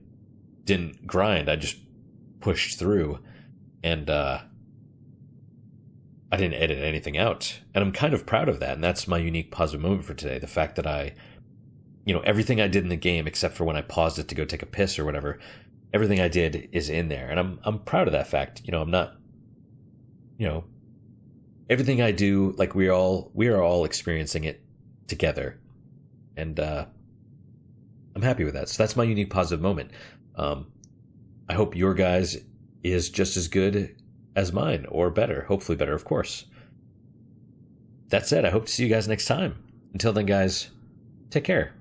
didn't grind. I just pushed through and, I didn't edit anything out. And I'm kind of proud of that. And that's my unique positive moment for today. The fact that I, everything I did in the game, except for when I paused it to go take a piss or whatever, everything I did is in there. And I'm proud of that fact. I'm not, everything I do, like we are all experiencing it together. And I'm happy with that. So that's my unique positive moment. I hope your guys is just as good as mine, or better. Hopefully better, of course. That said, I hope to see you guys next time. Until then, guys, take care.